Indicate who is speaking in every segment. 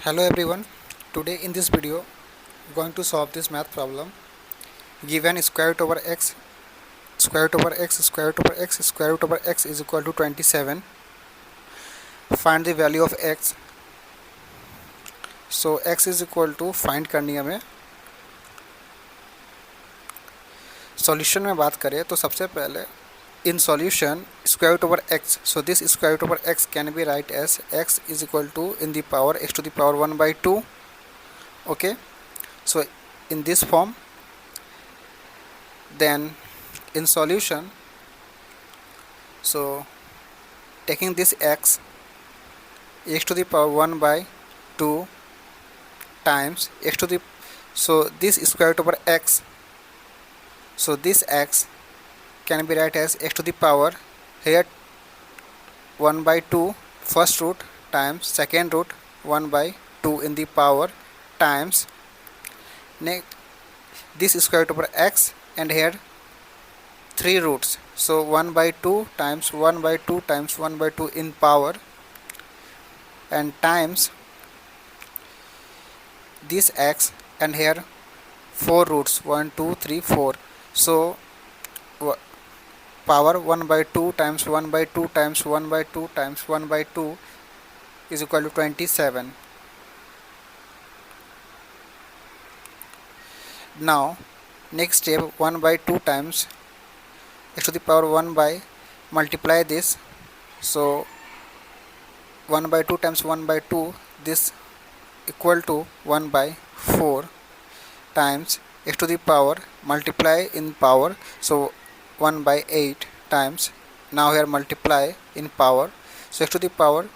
Speaker 1: Hello everyone. Today in this video going to solve this math problem. Given square root over x, square root over x, square root over x, square root over x is equal to 27. Find the value of x. So x is equal to find करनी है हमें. Solution में बात करें तो सबसे पहले in solution square root over x, so this square root over x can be write as x is equal to in the power x to the power 1 by 2. Okay, so in this form, then in solution, so taking this x to the power 1 by 2 times x to the, so this square root over x, so this x can be write as x to the power here 1 by 2 first root times second root 1 by 2 in the power times this square root over x and here 3 roots, so 1 by 2 times 1 by 2 times 1 by 2 in power and times this x and here 4 roots 1 2 3 4, so power 1 by 2 times 1 by 2 times 1 by 2 times 1 by 2 is equal to 27. Now next step, 1 by 2 times x to the power 1 by, multiply this, so 1 by 2 times 1 by 2, this equal to 1 by 4 times x to the power, multiply in power, so 1 by 8 times, now here multiply in power, so x to the power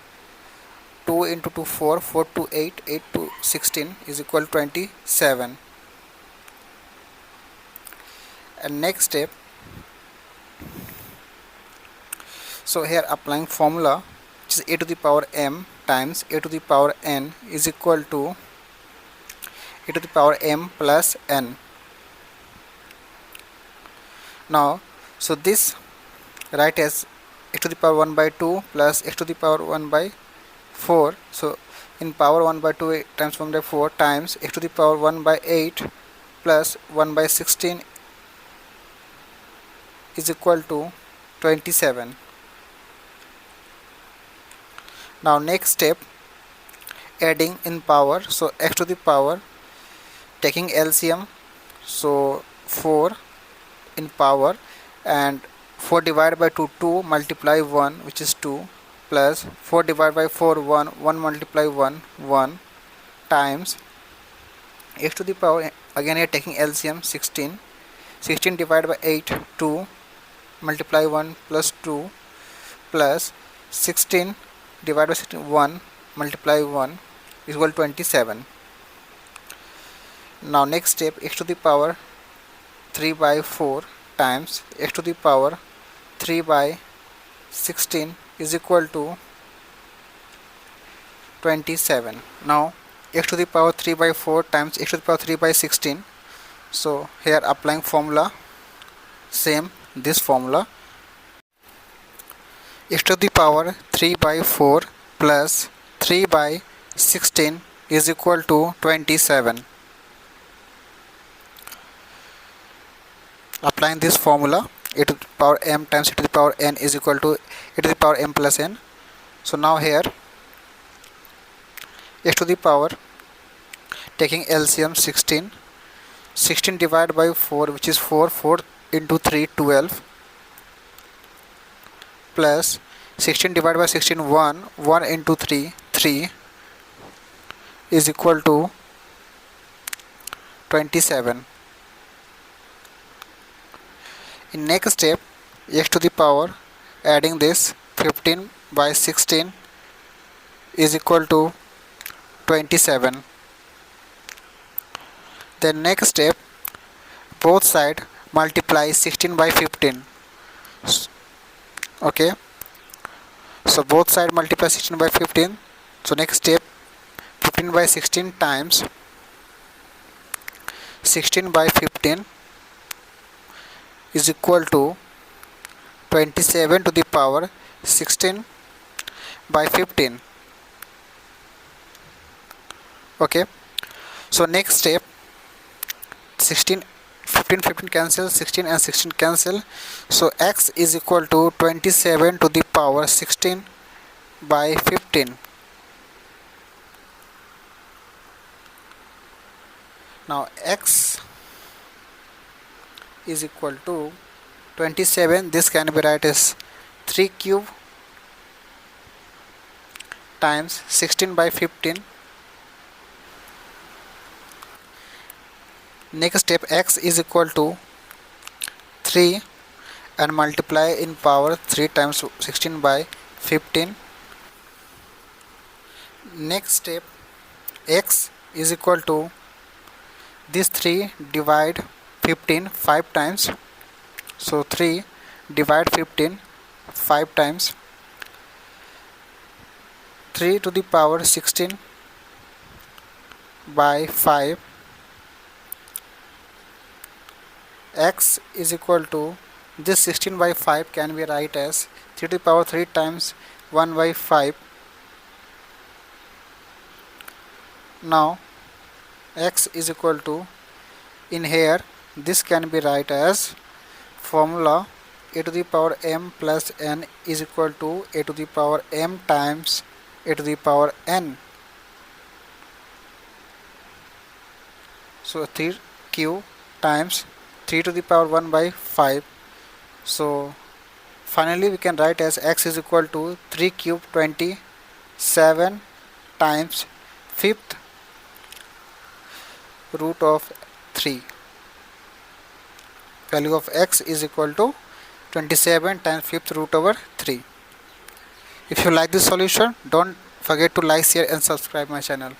Speaker 1: 2 into 2 4, 4 to 8, 8 to 16 is equal to 27. And next step, so here applying formula which is a to the power m times a to the power n is equal to a to the power m plus n. Now so this write as x to the power 1 by 2 plus x to the power 1 by 4, so in power 1 by 2 times 1 by 4 times x to the power 1 by 8 plus 1 by 16 is equal to 27. Now next step, adding in power, so x to the power, taking LCM, so 4 in power and 4 divided by 2 2 multiply 1 which is 2 plus 4 divided by 4 1 1 multiply 1 1 times x to the power, again here taking LCM, 16 16 divided by 8 2 multiply 1 plus 2 plus 16 divided by 16 1 multiply 1 is equal to 27. Now next step, x to the power 3 by 4 times x to the power 3 by 16 is equal to 27. Now x to the power 3 by 4 times x to the power 3 by 16, so here applying formula, same this formula, x to the power 3 by 4 plus 3 by 16 is equal to 27. Applying this formula, a to the power m times a to the power n is equal to a to the power m plus n. So now here x to the power, taking LCM, 16 16 divided by 4 which is 4 4 into 3 12 plus 16 divided by 16 1 1 into 3 3 is equal to 27. In next step, x to the power, adding this 15 by 16 is equal to 27. Then next step, both side multiply 16 by 15. Okay, so both side multiply 16 by 15. So next step, 15 by 16 times 16 by 15 is equal to 27 to the power 16 by 15. Okay, so next step, 16 15 15 cancel, 16 and 16 cancel, so x is equal to 27 to the power 16 by 15. Now x is equal to 27, this can be write as 3 cube times 16 by 15. Next step, x is equal to 3 and multiply in power 3 times 16 by 15. Next step, x is equal to this 3 divide 15 5 times, so 3 divide 15 5 times, 3 to the power 16 by 5. X is equal to this 16 by 5 can be write as 3 to the power 3 times 1 by 5. Now x is equal to, in here this can be write as formula a to the power m plus n is equal to a to the power m times a to the power n. So 3q times 3 to the power 1 by 5. So finally we can write as x is equal to 3 cube 27 times 5th root of 3. Value of x is equal to 27 times 5th root over 3. If you like this solution, don't forget to like, share and subscribe my channel.